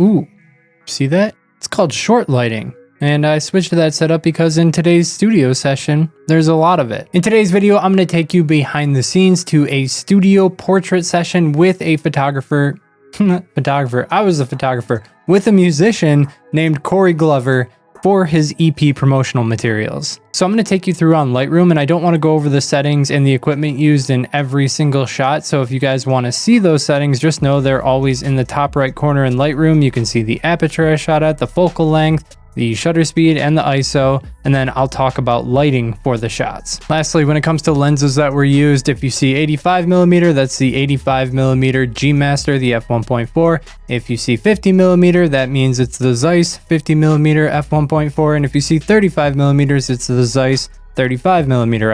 Ooh, see that? It's called short lighting. And I switched to that setup because in today's studio session, there's a lot of it. In today's video, I'm going to take you behind the scenes to a studio portrait session with a photographer. I was a photographer with a musician named Corey Glover for his EP promotional materials. So I'm going to take you through on Lightroom, and I don't want to go over the settings and the equipment used in every single shot. So if you guys want to see those settings, just know they're always in the top right corner in Lightroom. You can see the aperture I shot at, the focal length, the shutter speed, and the ISO, and then I'll talk about lighting for the shots. Lastly, when it comes to lenses that were used, if you see 85mm, that's the 85mm G Master, the f1.4. If you see 50mm, that means it's the Zeiss 50mm f1.4, and if you see 35mm, it's the Zeiss 35mm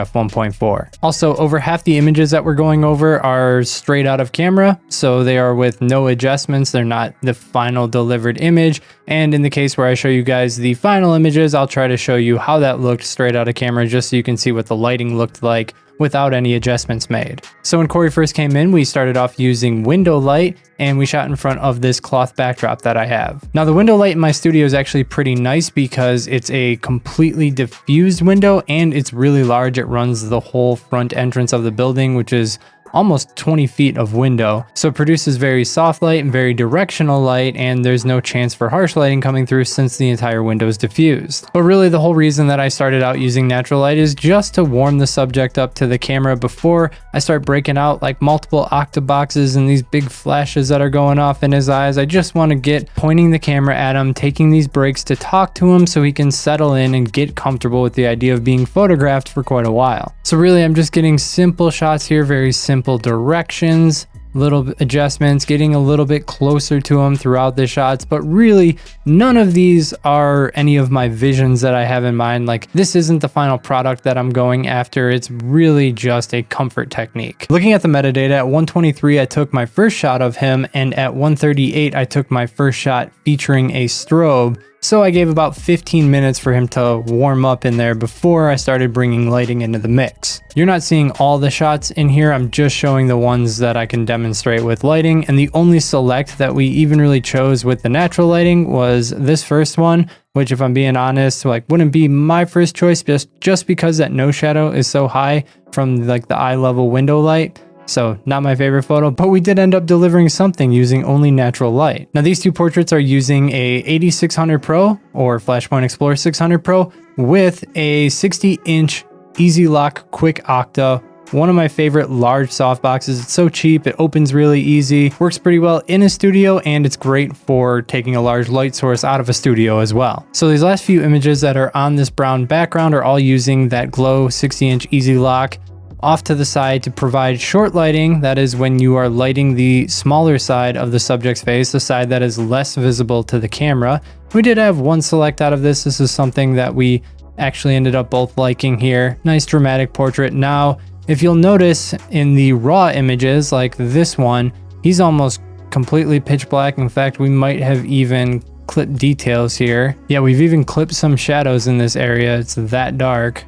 f1.4. Also, over half the images that we're going over are straight out of camera, so they are with no adjustments. They're not the final delivered image. And in the case where I show you guys the final images, I'll try to show you how that looked straight out of camera, just so you can see what the lighting looked like without any adjustments made. So when Corey first came in, we started off using window light, and we shot in front of this cloth backdrop that I have. Now the window light in my studio is actually pretty nice because it's a completely diffused window and it's really large. It runs the whole front entrance of the building, which is almost 20 feet of window. So it produces very soft light and very directional light, and there's no chance for harsh lighting coming through since the entire window is diffused. But really the whole reason that I started out using natural light is just to warm the subject up to the camera before I start breaking out like multiple octaboxes and these big flashes that are going off in his eyes. I just want to get pointing the camera at him, taking these breaks to talk to him so he can settle in and get comfortable with the idea of being photographed for quite a while. So really I'm just getting simple shots here, very simple directions, little adjustments, getting a little bit closer to him throughout the shots, but really none of these are any of my visions that I have in mind. Like, this isn't the final product that I'm going after. It's really just a comfort technique. Looking at the metadata, at 123 I took my first shot of him, and at 138 I took my first shot featuring a strobe. So I gave about 15 minutes for him to warm up in there before I started bringing lighting into the mix. You're not seeing all the shots in here. I'm just showing the ones that I can demonstrate with lighting. And the only select that we even really chose with the natural lighting was this first one, which, if I'm being honest, like, wouldn't be my first choice just because that no shadow is so high from like the eye level window light. So not my favorite photo, but we did end up delivering something using only natural light. Now these two portraits are using a AD600 Pro or Flashpoint Explorer 600 Pro with a 60-inch Easy Lock Quick Octa. One of my favorite large softboxes. It's so cheap, it opens really easy, works pretty well in a studio, and it's great for taking a large light source out of a studio as well. So these last few images that are on this brown background are all using that Glow 60-inch Easy Lock off to the side to provide short lighting. That is when you are lighting the smaller side of the subject's face, the side that is less visible to the camera. We did have one select out of this. This is something that we actually ended up both liking here. Nice dramatic portrait. Now, if you'll notice in the raw images, like this one, he's almost completely pitch black. In fact, we might have even clipped details here. Yeah, we've even clipped some shadows in this area. It's that dark.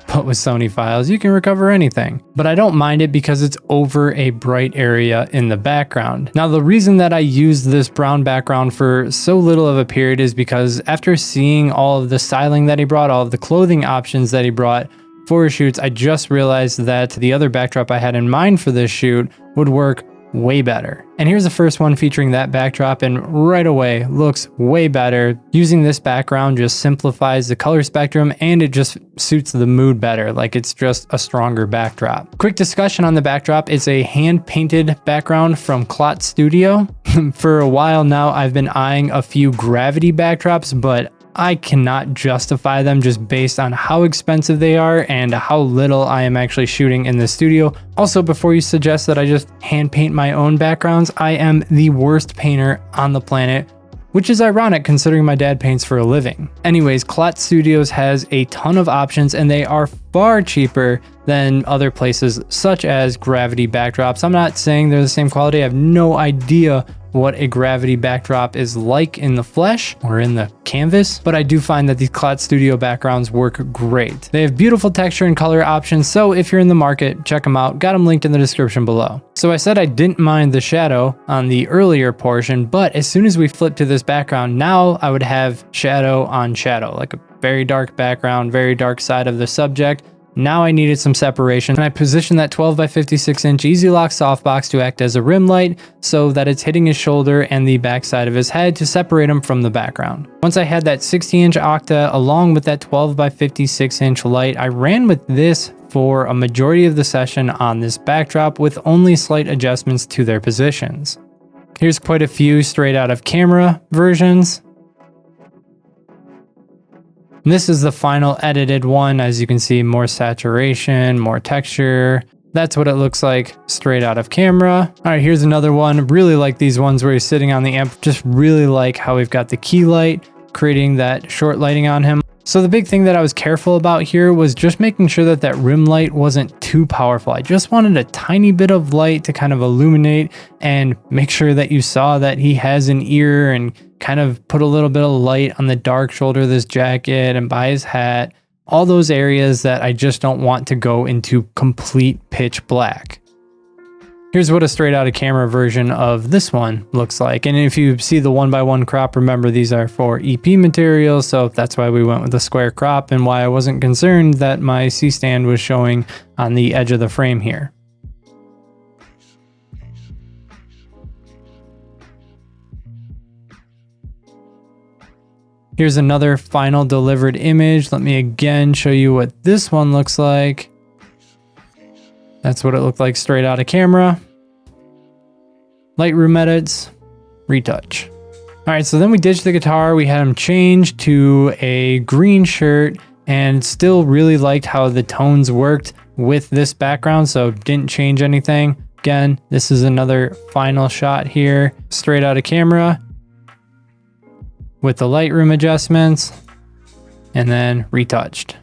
But with Sony files, you can recover anything. But I don't mind it because it's over a bright area in the background. Now, the reason that I used this brown background for so little of a period is because after seeing all of the styling that he brought, all of the clothing options that he brought for shoots, I just realized that the other backdrop I had in mind for this shoot would work way better. And here's the first one featuring that backdrop, and right away looks way better. Using this background just simplifies the color spectrum and it just suits the mood better. Like, it's just a stronger backdrop. Quick discussion on the backdrop. It's a hand painted background from Clot Studio. For a while now I've been eyeing a few gravity backdrops, but I cannot justify them just based on how expensive they are and how little I am actually shooting in the studio. Also, before you suggest that I just hand paint my own backgrounds, I am the worst painter on the planet, which is ironic considering my dad paints for a living. Anyways, Clot Studios has a ton of options and they are far cheaper than other places such as gravity backdrops. I'm not saying they're the same quality. I have no idea what a gravity backdrop is like in the flesh or in the canvas, but I do find that these Cloud Studio backgrounds work great. They have beautiful texture and color options, so if you're in the market, check them out. Got them linked in the description below. So I said I didn't mind the shadow on the earlier portion, but as soon as we flip to this background, now I would have shadow on shadow, like a very dark background, very dark side of the subject. Now I needed some separation, and I positioned that 12 by 56 inch Easy Lock softbox to act as a rim light so that it's hitting his shoulder and the back side of his head to separate him from the background. Once I had that 60 inch Octa along with that 12 by 56 inch light, I ran with this for a majority of the session on this backdrop with only slight adjustments to their positions. Here's quite a few straight out of camera versions. This is the final edited one. As you can see, more saturation, more texture. That's what it looks like straight out of camera. All right, here's another one. Really like these ones where he's sitting on the amp. Just really like how we've got the key light, creating that short lighting on him. So the big thing that I was careful about here was just making sure that that rim light wasn't too powerful. I just wanted a tiny bit of light to kind of illuminate and make sure that you saw that he has an ear, and kind of put a little bit of light on the dark shoulder of this jacket and by his hat. All those areas that I just don't want to go into complete pitch black. Here's what a straight out of camera version of this one looks like. And if you see the 1x1 crop, remember these are for EP materials, so that's why we went with the square crop and why I wasn't concerned that my C-stand was showing on the edge of the frame here. Here's another final delivered image. Let me again show you what this one looks like. That's what it looked like straight out of camera. Lightroom edits, retouch. All right, so then we ditched the guitar. We had him change to a green shirt and still really liked how the tones worked with this background, so didn't change anything. Again, this is another final shot here, straight out of camera with the Lightroom adjustments and then retouched.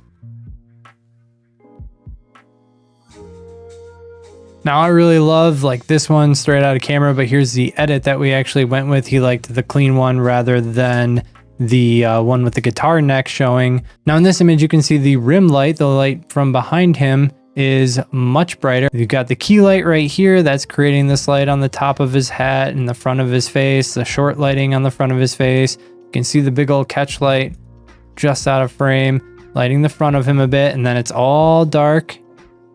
Now I really love like this one straight out of camera, but here's the edit that we actually went with. He liked the clean one rather than the one with the guitar neck showing. Now in this image, you can see the rim light, the light from behind him is much brighter. You've got the key light right here that's creating this light on the top of his hat and the front of his face, the short lighting on the front of his face. You can see the big old catch light just out of frame, lighting the front of him a bit, and then it's all dark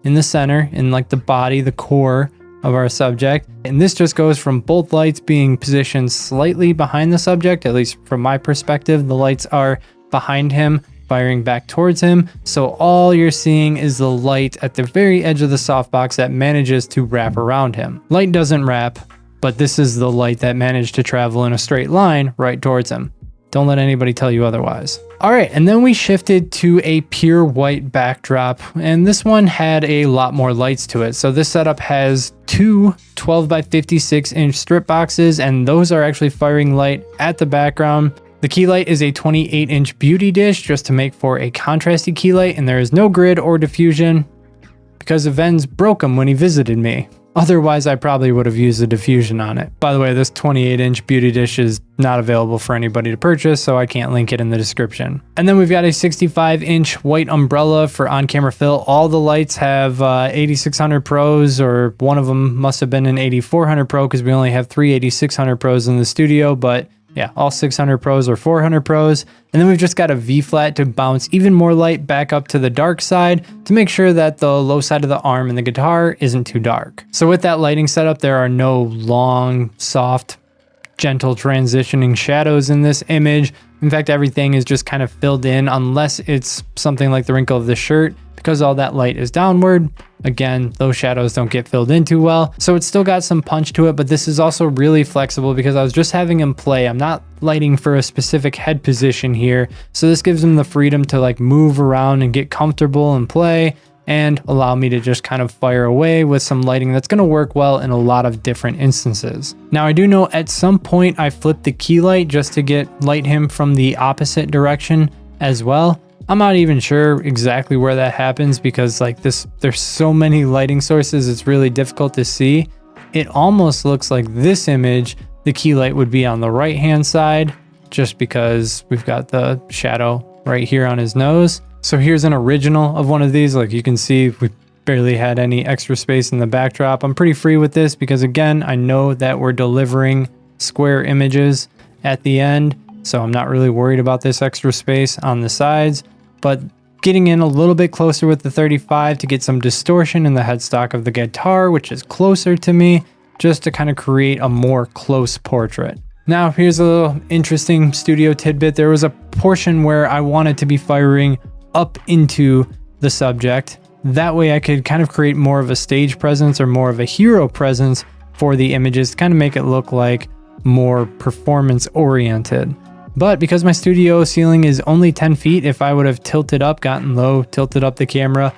in the center, in like the body, the core of our subject. And this just goes from both lights being positioned slightly behind the subject, at least from my perspective. The lights are behind him, firing back towards him. So all you're seeing is the light at the very edge of the softbox that manages to wrap around him. Light doesn't wrap, but this is the light that managed to travel in a straight line right towards him. Don't let anybody tell you otherwise. All right, and then we shifted to a pure white backdrop, and this one had a lot more lights to it. So this setup has two 12 by 56 inch strip boxes, and those are actually firing light at the background. The key light is a 28 inch beauty dish just to make for a contrasty key light, and there is no grid or diffusion because Avens broke them when he visited me. Otherwise, I probably would have used the diffusion on it. By the way, this 28 inch beauty dish is not available for anybody to purchase, so I can't link it in the description. And then we've got a 65 inch white umbrella for on-camera fill. All the lights have 8600 Pros, or one of them must have been an 8400 Pro because we only have 3 8600 Pros in the studio, but yeah, all 600 Pros or 400 Pros. And then we've just got a V-flat to bounce even more light back up to the dark side to make sure that the low side of the arm and the guitar isn't too dark. So with that lighting setup, there are no long, soft, gentle transitioning shadows in this image. In fact, everything is just kind of filled in unless it's something like the wrinkle of the shirt. Because all that light is downward, again, those shadows don't get filled in too well. So it's still got some punch to it, but this is also really flexible because I was just having him play. I'm not lighting for a specific head position here. So this gives him the freedom to like move around and get comfortable and play, and allow me to just kind of fire away with some lighting that's going to work well in a lot of different instances. Now I do know at some point I flipped the key light just to light him from the opposite direction as well. I'm not even sure exactly where that happens because like there's so many lighting sources, it's really difficult to see. It almost looks like this image the key light would be on the right hand side, just because we've got the shadow right here on his nose. So here's an original of one of these. Like you can see, we barely had any extra space in the backdrop. I'm pretty free with this because again, I know that we're delivering square images at the end, so I'm not really worried about this extra space on the sides, but getting in a little bit closer with the 35 to get some distortion in the headstock of the guitar, which is closer to me, just to kind of create a more close portrait. Now, here's a little interesting studio tidbit. There was a portion where I wanted to be firing up into the subject. That way I could kind of create more of a stage presence or more of a hero presence for the images to kind of make it look like more performance oriented. But because my studio ceiling is only 10 feet, if I would have tilted up, gotten low, tilted up the camera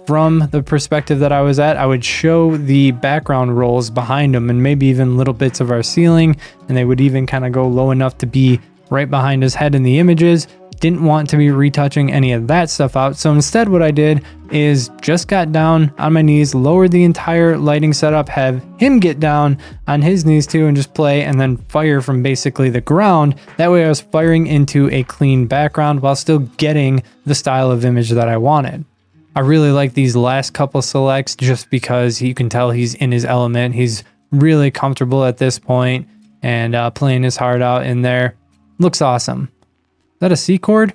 from the perspective that I was at, I would show the background rolls behind them and maybe even little bits of our ceiling, and they would even kind of go low enough to be right behind his head in the images. Didn't want to be retouching any of that stuff out. So instead what I did is just got down on my knees, lowered the entire lighting setup, have him get down on his knees too and just play, and then fire from basically the ground. That way I was firing into a clean background while still getting the style of image that I wanted. I really like these last couple selects just because you can tell he's in his element. He's really comfortable at this point and playing his heart out in there. Looks awesome. Is that a C chord?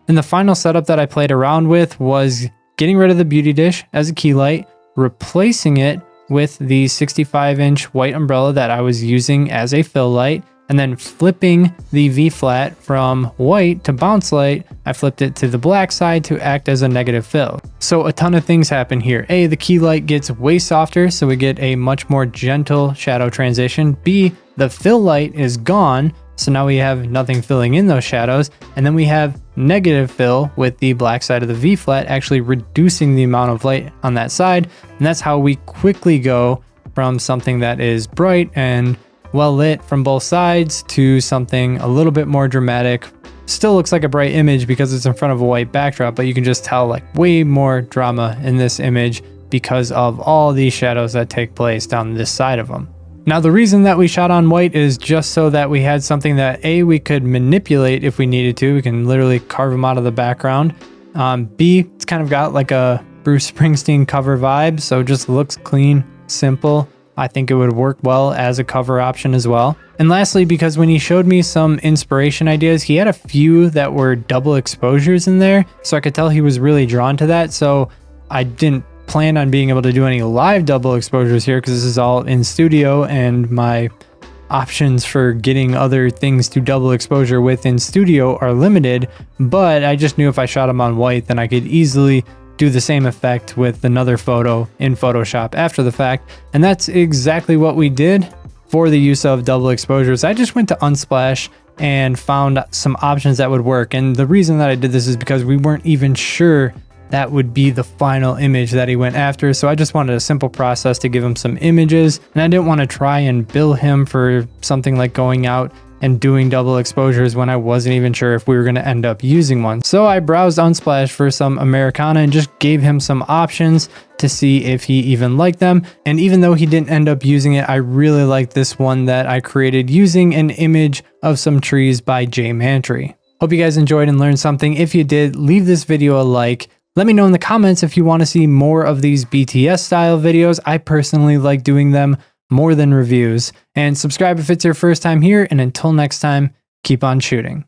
And the final setup that I played around with was getting rid of the beauty dish as a key light, replacing it with the 65-inch white umbrella that I was using as a fill light, and then flipping the V flat from white to bounce light. I flipped it to the black side to act as a negative fill. So a ton of things happen here. A, the key light gets way softer, so we get a much more gentle shadow transition. B, the fill light is gone, so now we have nothing filling in those shadows. And then we have negative fill with the black side of the V flat, actually reducing the amount of light on that side. And that's how we quickly go from something that is bright and well lit from both sides to something a little bit more dramatic. Still looks like a bright image because it's in front of a white backdrop, but you can just tell like way more drama in this image because of all these shadows that take place down this side of them. Now, the reason that we shot on white is just so that we had something that A, we could manipulate if we needed to. We can literally carve them out of the background. B, it's kind of got like a Bruce Springsteen cover vibe, so it just looks clean, simple. I think it would work well as a cover option as well. And lastly, because when he showed me some inspiration ideas, he had a few that were double exposures in there, so I could tell he was really drawn to that. So I didn't plan on being able to do any live double exposures here because this is all in studio, and my options for getting other things to double exposure with in studio are limited. But I just knew if I shot them on white, then I could easily do the same effect with another photo in Photoshop after the fact. And that's exactly what we did for the use of double exposures. I just went to Unsplash and found some options that would work. And the reason that I did this is because we weren't even sure that would be the final image that he went after. So I just wanted a simple process to give him some images, and I didn't want to try and bill him for something like going out and doing double exposures when I wasn't even sure if we were going to end up using one. So I browsed Unsplash for some Americana and just gave him some options to see if he even liked them. And even though he didn't end up using it, I really liked this one that I created using an image of some trees by Jay Mantry. Hope you guys enjoyed and learned something. If you did, leave this video a like. Let me know in the comments if you want to see more of these BTS style videos. I personally like doing them more than reviews. And subscribe if it's your first time here. And until next time, keep on shooting.